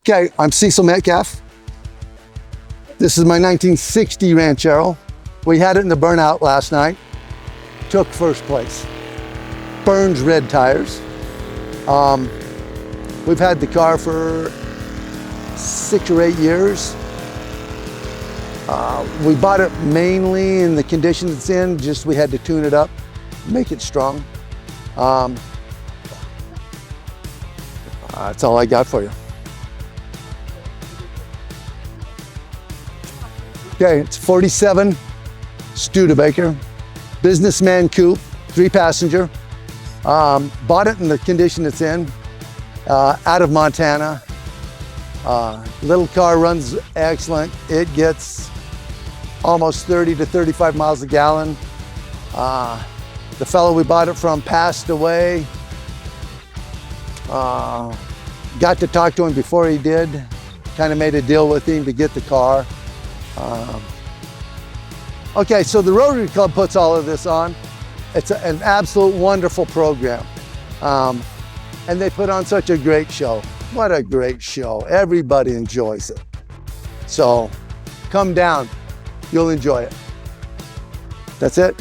Okay, I'm Cecil Metcalf. This is my 1960 Ranchero. We had it in the burnout last night. Took first place. Burns red tires. We've had the car for 6 or 8 years. We bought it mainly in the condition it's in, just we had to tune it up, make it strong. That's all I got for you. Okay, it's 47 Studebaker, businessman coupe, 3-passenger. Bought it in the condition it's in, out of Montana. Little car, runs excellent. It gets almost 30 to 35 miles a gallon. The fellow we bought it from passed away. Got to talk to him before he did. Kind of made a deal with him to get the car. Okay, so the Rotary Club puts all of this on. It's an absolute wonderful program. And they put on such a great show. What a great show. Everybody enjoys it. So come down, you'll enjoy it. That's it.